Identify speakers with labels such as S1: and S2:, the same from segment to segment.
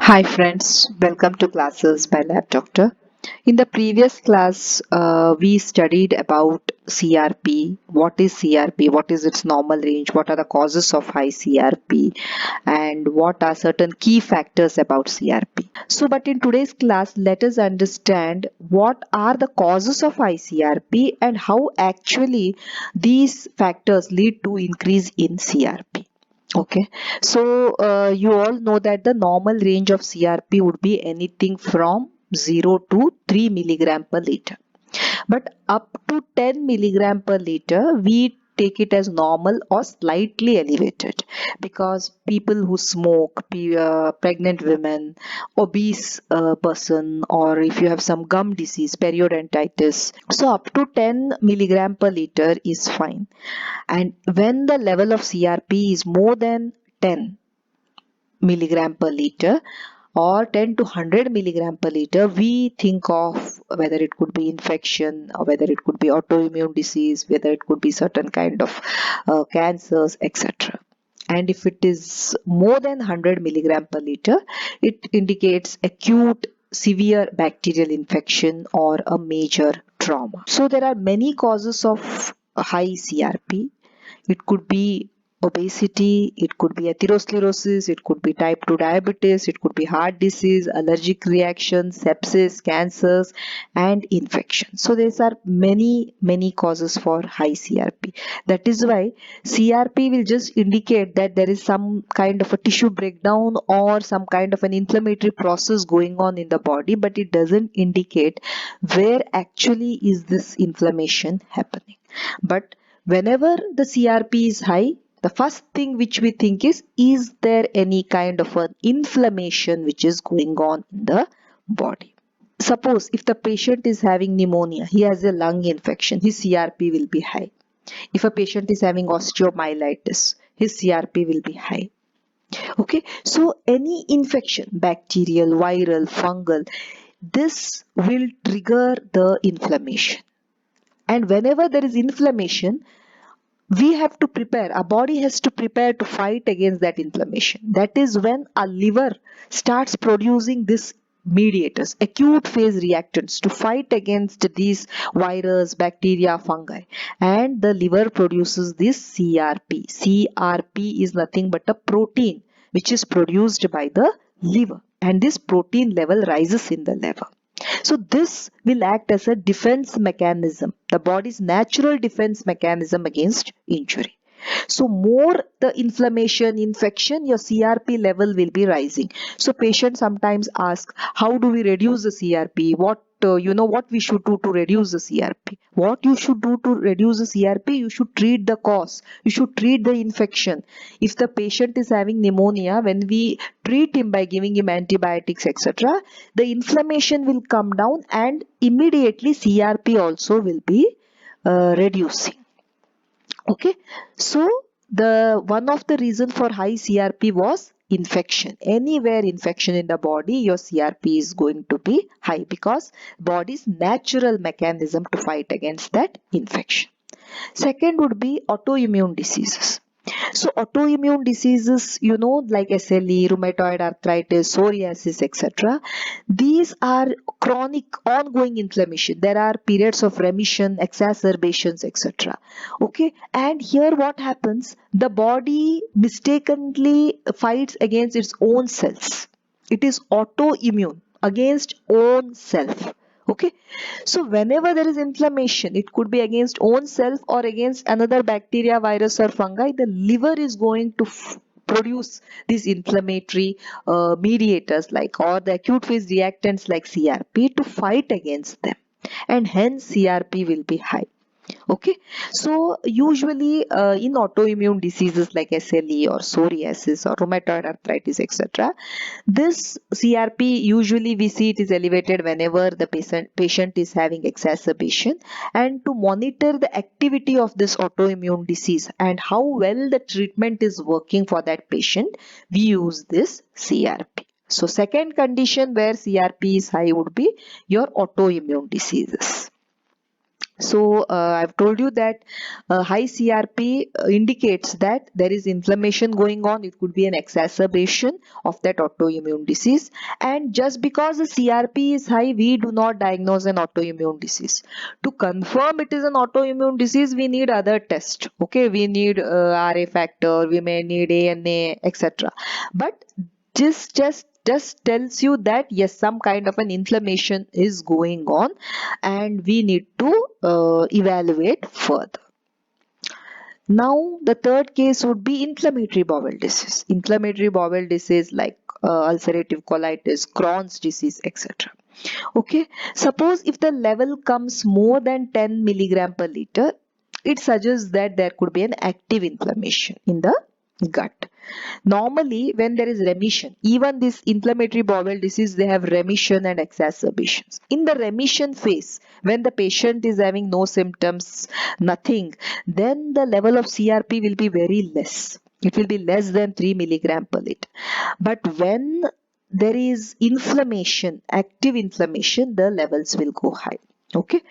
S1: Hi friends, welcome to classes by Lab Doctor. In the previous class, we studied about CRP. What is CRP? What is its normal range? What are the causes of high CRP? And what are certain key factors about CRP? But in today's class, let us understand what are the causes of high CRP and how actually these factors lead to increase in CRP. Okay, you all know that the normal range of CRP would be anything from 0 to 3 milligram per liter. But up to 10 milligram per liter, we take it as normal or slightly elevated because people who smoke, pregnant women, obese person, or if you have some gum disease, periodontitis. So up to 10 milligram per liter is fine. And when the level of CRP is more than 10 milligram per liter or 10 to 100 milligram per liter, we think of whether it could be infection or whether it could be autoimmune disease, whether it could be certain kind of cancers, etc. And if it is more than 100 milligram per liter, it indicates acute severe bacterial infection or a major trauma. So there are many causes of high CRP. It could be obesity, it could be atherosclerosis, it could be type 2 diabetes, it could be heart disease, allergic reactions, sepsis, cancers, and infection. So these are many causes for high CRP. That is why CRP will just indicate that there is some kind of a tissue breakdown or some kind of an inflammatory process going on in the body, but it doesn't indicate where actually is this inflammation happening. But whenever the CRP is high, the first thing which we think is there any kind of an inflammation which is going on in the body? Suppose if the patient is having pneumonia, he has a lung infection, his CRP will be high. If a patient is having osteomyelitis, his CRP will be high. Okay, so any infection, bacterial, viral, fungal, this will trigger the inflammation. And whenever there is inflammation, we have to prepare, our body has to prepare to fight against that inflammation. That is when our liver starts producing this mediators, acute phase reactants to fight against these virus, bacteria, fungi, and the liver produces this CRP. CRP is nothing but a protein which is produced by the liver, and this protein level rises in the liver. So this will act as a defense mechanism, the body's natural defense mechanism against injury. So more the inflammation, infection, your CRP level will be rising. So patients sometimes ask, how do we reduce the CRP? What we should do to reduce the CRP? What you should do to reduce the CRP? You should treat the cause. You should treat the infection. If the patient is having pneumonia, when we treat him by giving him antibiotics, etc., the inflammation will come down and immediately CRP also will be reducing. Okay, so the one of the reason for high CRP was infection. Anywhere infection in the body, your CRP is going to be high because body's natural mechanism to fight against that infection. Second would be autoimmune diseases. So autoimmune diseases, like SLE, rheumatoid arthritis, psoriasis, etc. These are chronic ongoing inflammation. There are periods of remission, exacerbations, etc. Okay, and here what happens? The body mistakenly fights against its own cells. It is autoimmune against own self. Okay, so whenever there is inflammation, it could be against own self or against another bacteria, virus or fungi, the liver is going to produce these inflammatory mediators like or the acute phase reactants like CRP to fight against them, and hence CRP will be high. Okay, so usually in autoimmune diseases like SLE or psoriasis or rheumatoid arthritis, etc., this CRP usually we see it is elevated whenever the patient is having exacerbation. And to monitor the activity of this autoimmune disease and how well the treatment is working for that patient, we use this CRP. So second condition where CRP is high would be your autoimmune diseases. So I've told you that high CRP indicates that there is inflammation going on. It could be an exacerbation of that autoimmune disease. And just because the CRP is high, we do not diagnose an autoimmune disease. To confirm it is an autoimmune disease, we need other tests. Okay, we need RA factor, we may need ANA, etc. But just tells you that yes, some kind of an inflammation is going on and we need to evaluate further. Now the third case would be inflammatory bowel disease. Inflammatory bowel disease like ulcerative colitis, Crohn's disease, etc. Okay, suppose if the level comes more than 10 milligram per liter, it suggests that there could be an active inflammation in the gut. Normally, when there is remission, even this inflammatory bowel disease, they have remission and exacerbations. In the remission phase, when the patient is having no symptoms, nothing, then the level of CRP will be very less. It will be less than 3 milligram per liter. But when there is inflammation, active inflammation, the levels will go high. Okay.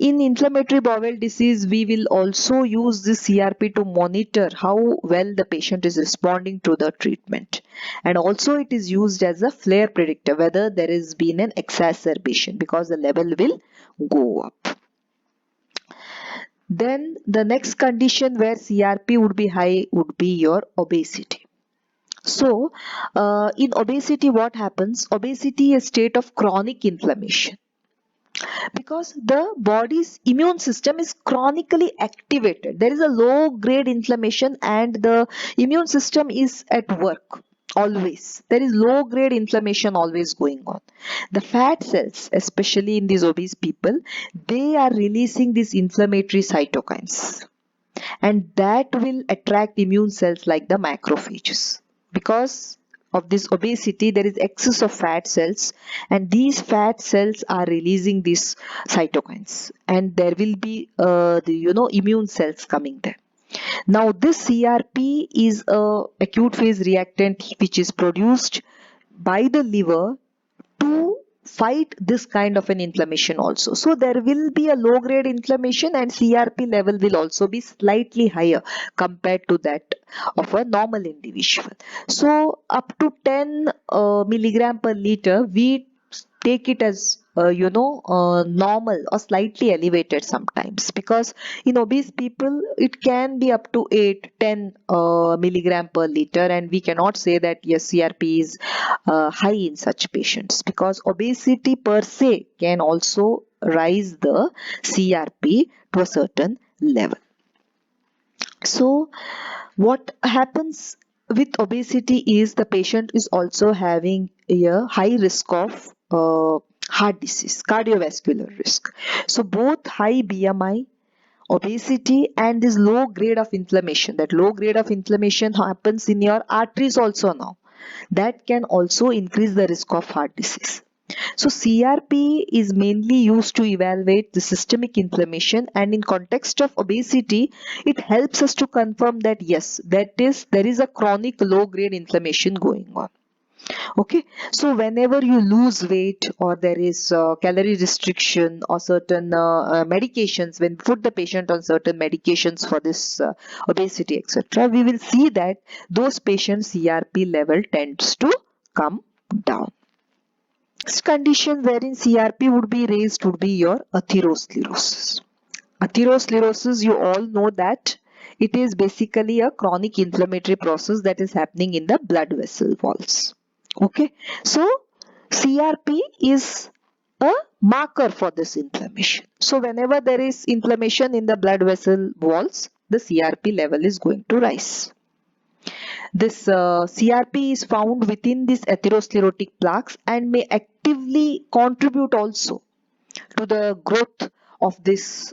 S1: In inflammatory bowel disease, we will also use the CRP to monitor how well the patient is responding to the treatment. And also it is used as a flare predictor whether there has been an exacerbation because the level will go up. Then the next condition where CRP would be high would be your obesity. So, in obesity, what happens? Obesity is a state of chronic inflammation because the body's immune system is chronically activated. There is a low grade inflammation and the immune system is at work always. There is low grade inflammation always going on. The fat cells, especially in these obese people, they are releasing these inflammatory cytokines, and that will attract immune cells like the macrophages. Because of this obesity, there is excess of fat cells, and these fat cells are releasing these cytokines, and there will be the immune cells coming there. Now this CRP is a acute phase reactant which is produced by the liver to fight this kind of an inflammation also. So there will be a low grade inflammation and CRP level will also be slightly higher compared to that of a normal individual. So up to 10 milligram per liter, we take it as normal or slightly elevated sometimes, because in obese people it can be up to 8-10 milligram per liter, and we cannot say that yes, CRP is high in such patients, because obesity per se can also rise the CRP to a certain level. So what happens with obesity is the patient is also having a high risk of heart disease, cardiovascular risk. So both high BMI, obesity, and this low grade of inflammation, that low grade of inflammation happens in your arteries also now, that can also increase the risk of heart disease. So CRP is mainly used to evaluate the systemic inflammation, and in context of obesity, it helps us to confirm that yes, there is a chronic low grade inflammation going on. Okay, so whenever you lose weight or there is calorie restriction or certain medications, when we put the patient on certain medications for this obesity, etc., we will see that those patients' CRP level tends to come down. Next condition wherein CRP would be raised would be your atherosclerosis. Atherosclerosis, you all know that it is basically a chronic inflammatory process that is happening in the blood vessel walls. Okay, so CRP is a marker for this inflammation. So whenever there is inflammation in the blood vessel walls, the CRP level is going to rise. This CRP is found within these atherosclerotic plaques and may actively contribute also to the growth of these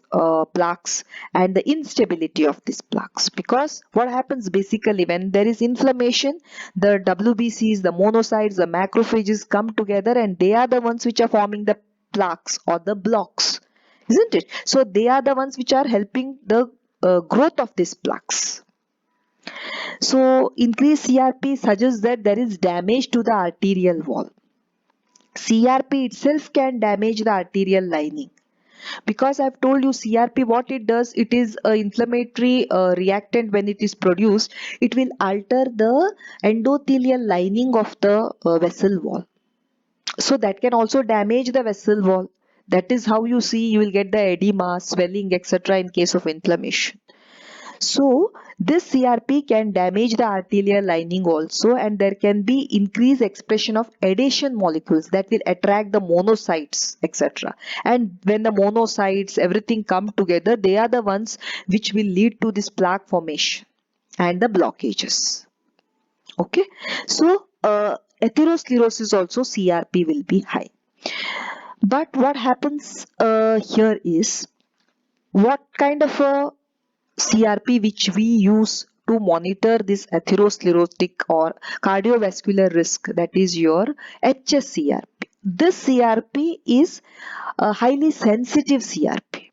S1: plaques and the instability of these plaques. Because what happens basically when there is inflammation, the WBCs, the monocytes, the macrophages come together, and they are the ones which are forming the plaques or the blocks, isn't it? So they are the ones which are helping the growth of these plaques. So increased CRP suggests that there is damage to the arterial wall. CRP itself can damage the arterial lining. because I've told you CRP, what it does, it is an inflammatory reactant. When it is produced, it will alter the endothelial lining of the vessel wall. So that can also damage the vessel wall. That is how you see you will get the edema, swelling, etc. in case of inflammation. So this CRP can damage the arterial lining also, and there can be increased expression of adhesion molecules that will attract the monocytes, etc. And when the monocytes, everything come together, they are the ones which will lead to this plaque formation and the blockages. Okay, so atherosclerosis also CRP will be high. But what happens here is, what kind of a CRP which we use to monitor this atherosclerotic or cardiovascular risk, that is your HSCRP. This CRP is a highly sensitive CRP.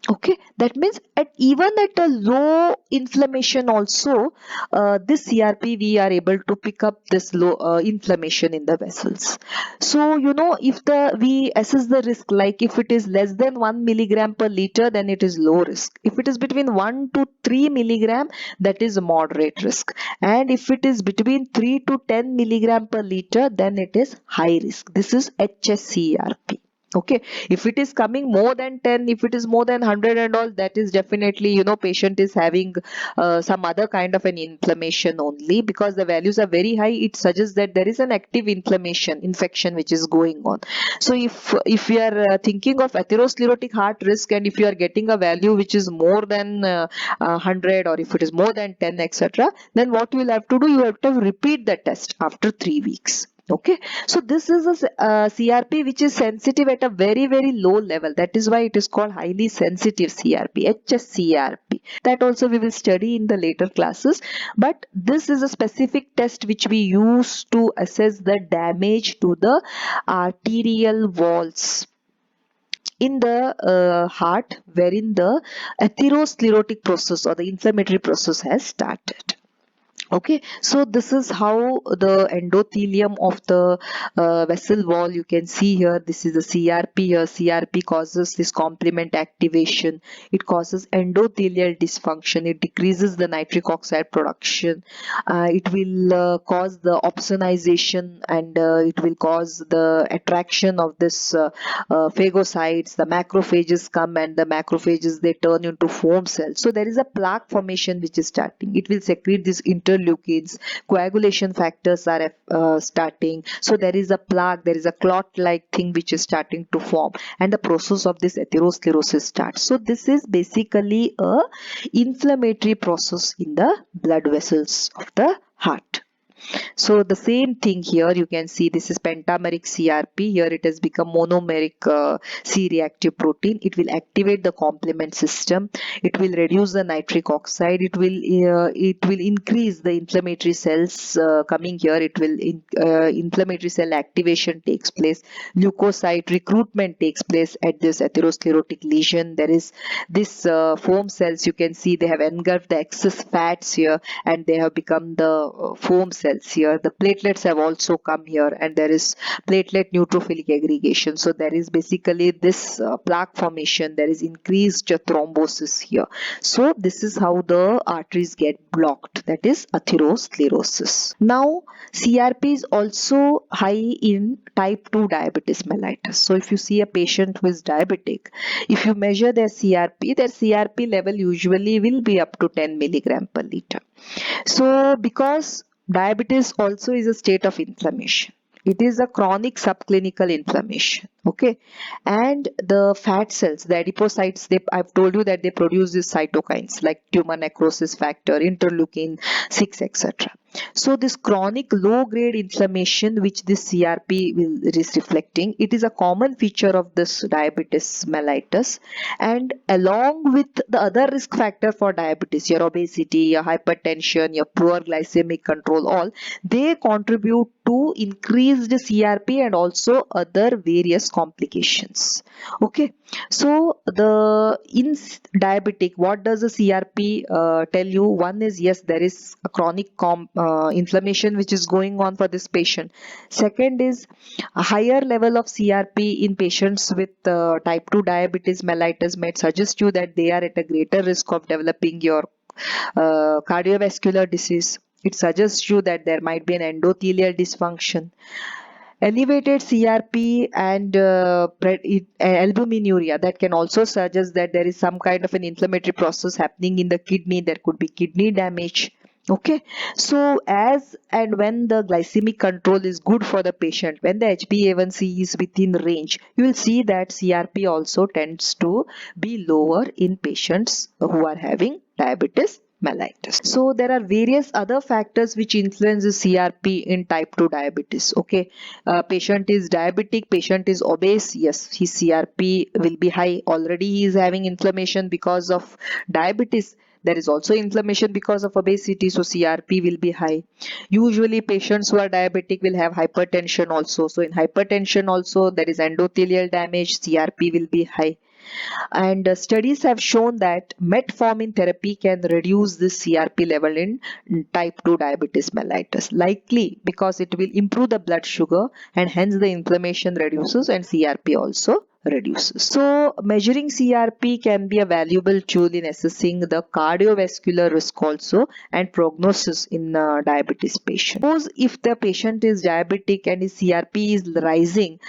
S1: Okay, that means even at a low inflammation also, this CRP we are able to pick up this low inflammation in the vessels. So if we assess the risk, like if it is less than 1 milligram per liter, then it is low risk. If it is between 1 to 3 milligram, that is moderate risk. And if it is between 3 to 10 milligram per liter, then it is high risk. This is HSCRP. Okay, if it is coming more than 10, if it is more than 100 and all, that is definitely, patient is having some other kind of an inflammation only, because the values are very high. It suggests that there is an active infection which is going on. So if you are thinking of atherosclerotic heart risk, and if you are getting a value which is more than 100, or if it is more than 10, etc., then what you will have to do, you have to repeat the test after 3 weeks. Okay, so this is a CRP which is sensitive at a very, very low level. That is why it is called highly sensitive CRP, HSCRP. That also we will study in the later classes. But this is a specific test which we use to assess the damage to the arterial walls in the heart, wherein the atherosclerotic process or the inflammatory process has started. Okay, so this is how the endothelium of the vessel wall, you can see here, this is the CRP here. CRP causes this complement activation. It causes endothelial dysfunction. It decreases the nitric oxide production. It will cause the opsonization, and it will cause the attraction of this phagocytes. The macrophages come, and the macrophages, they turn into foam cells. So there is a plaque formation which is starting. It will secrete these interleukins. Coagulation factors are starting. So there is a plaque, there is a clot-like thing which is starting to form, and the process of this atherosclerosis starts. So this is basically a inflammatory process in the blood vessels of the heart. So the same thing here, you can see this is pentameric CRP. Here it has become monomeric C-reactive protein. It will activate the complement system. It will reduce the nitric oxide. It will increase the inflammatory cells coming here. It will inflammatory cell activation takes place. Leukocyte recruitment takes place at this atherosclerotic lesion. There is this foam cells. You can see they have engulfed the excess fats here, and they have become the foam cells here. The platelets have also come here, and there is platelet neutrophilic aggregation. So there is basically this plaque formation. There is increased thrombosis here. So this is how the arteries get blocked. That is atherosclerosis. Now CRP is also high in type 2 diabetes mellitus. So if you see a patient who is diabetic, if you measure their CRP level usually will be up to 10 milligram per liter. So because diabetes also is a state of inflammation, it is a chronic subclinical inflammation. Okay, and the fat cells, the adipocytes, I've told you that they produce these cytokines like tumor necrosis factor, interleukin 6, etc. So this chronic low grade inflammation which this CRP is reflecting, it is a common feature of this diabetes mellitus, and along with the other risk factor for diabetes, your obesity, your hypertension, your poor glycemic control, all they contribute to increased CRP and also other various complications. Okay, so in diabetic, what does the CRP tell you? One is, yes, there is a chronic inflammation which is going on for this patient. Second is a higher level of CRP in patients with type 2 diabetes mellitus might suggest you that they are at a greater risk of developing your cardiovascular disease. It suggests you that there might be an endothelial dysfunction. Elevated CRP and albuminuria, that can also suggest that there is some kind of an inflammatory process happening in the kidney. There could be kidney damage. Okay, so as and when the glycemic control is good for the patient, when the HbA1c is within range, you will see that CRP also tends to be lower in patients who are having diabetes mellitus. So there are various other factors which influence the CRP in type 2 diabetes. Okay, patient is diabetic, patient is obese, yes, his CRP will be high. Already he is having inflammation because of diabetes. There is also inflammation because of obesity, so CRP will be high. Usually patients who are diabetic will have hypertension also. So in hypertension also there is endothelial damage, CRP will be high. And studies have shown that metformin therapy can reduce this CRP level in type 2 diabetes mellitus, likely because it will improve the blood sugar and hence the inflammation reduces and CRP also reduces. So measuring CRP can be a valuable tool in assessing the cardiovascular risk also and prognosis in diabetes patient. Suppose if the patient is diabetic and his CRP is rising,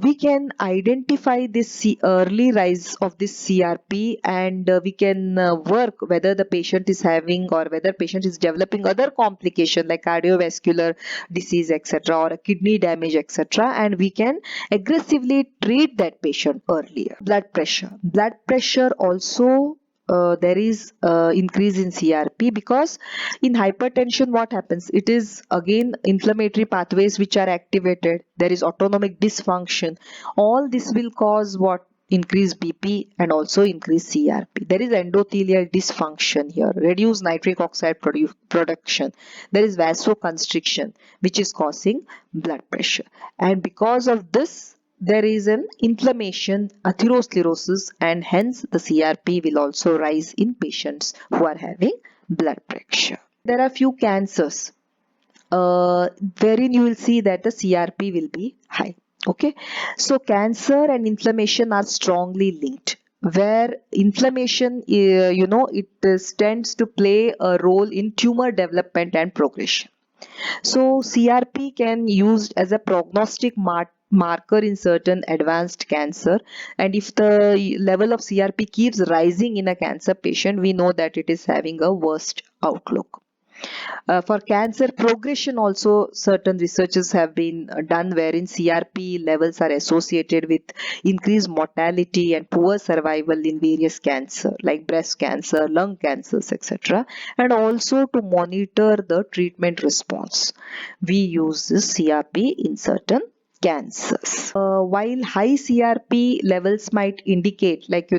S1: we can identify this early rise of this CRP, and we can work whether the patient is having or whether patient is developing other complication like cardiovascular disease, etc., or a kidney damage, etc., and we can aggressively treat that patient earlier. Blood pressure also, there is increase in CRP because in hypertension what happens, it is again inflammatory pathways which are activated, there is autonomic dysfunction. All this will cause what? Increase BP and also increase CRP. There is endothelial dysfunction here, reduced nitric oxide production. There is vasoconstriction which is causing blood pressure, and because of this there is an inflammation, atherosclerosis, and hence the CRP will also rise in patients who are having blood pressure. There are few cancers wherein you will see that the CRP will be high. Okay, so cancer and inflammation are strongly linked, where inflammation, it tends to play a role in tumor development and progression. So CRP can used as a prognostic marker in certain advanced cancer, and if the level of CRP keeps rising in a cancer patient, we know that it is having a worst outlook. For cancer progression also, certain researches have been done wherein CRP levels are associated with increased mortality and poor survival in various cancer like breast cancer, lung cancers, etc. And also to monitor the treatment response, we use this CRP in certain cancers. While high CRP levels might indicate, like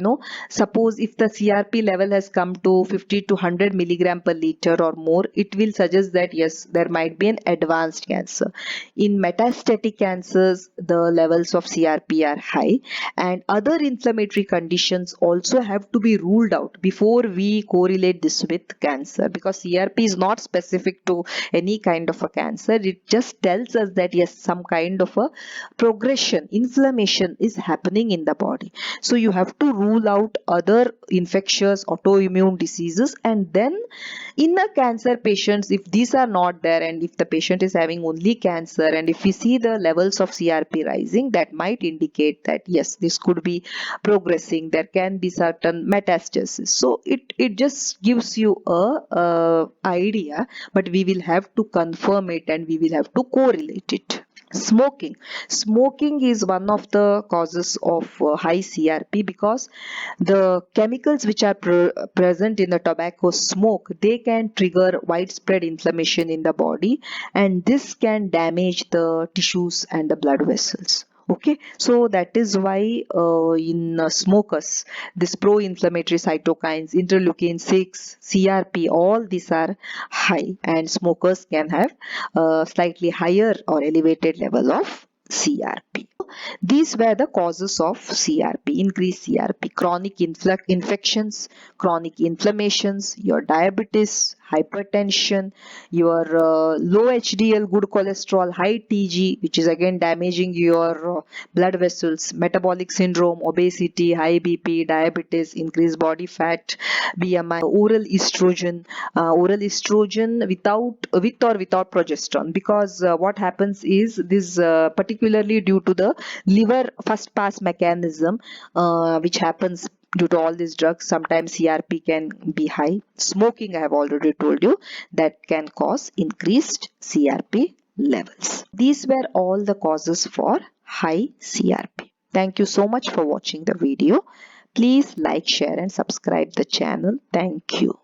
S1: suppose if the CRP level has come to 50 to 100 milligram per liter or more, it will suggest that yes, there might be an advanced cancer. In metastatic cancers, the levels of CRP are high, and other inflammatory conditions also have to be ruled out before we correlate this with cancer, because CRP is not specific to any kind of a cancer. It just tells us that yes, some kind of a progression, inflammation is happening in the body. So you have to rule out other infectious autoimmune diseases, and then in a cancer patients, if these are not there and if the patient is having only cancer and if we see the levels of CRP rising, that might indicate that yes, this could be progressing, there can be certain metastasis. So it just gives you a idea, but we will have to confirm it and we will have to correlate it. Smoking is one of the causes of high CRP, because the chemicals which are present in the tobacco smoke, they can trigger widespread inflammation in the body, and this can damage the tissues and the blood vessels. Okay, so that is why in smokers, this pro-inflammatory cytokines, interleukin 6, CRP, all these are high, and smokers can have slightly higher or elevated level of CRP. these were the causes of CRP, increased CRP: chronic infections, chronic inflammations, your diabetes, hypertension, your low HDL, good cholesterol, high TG, which is again damaging your blood vessels, metabolic syndrome, obesity, high BP, diabetes, increased body fat, BMI, oral estrogen with or without progesterone, because what happens is this, particularly due to the liver first pass mechanism, which happens due to all these drugs. Sometimes CRP can be high. Smoking, I have already told you, that can cause increased CRP levels. These were all the causes for high CRP. Thank you so much for watching the video. Please like, share and subscribe the channel. Thank you.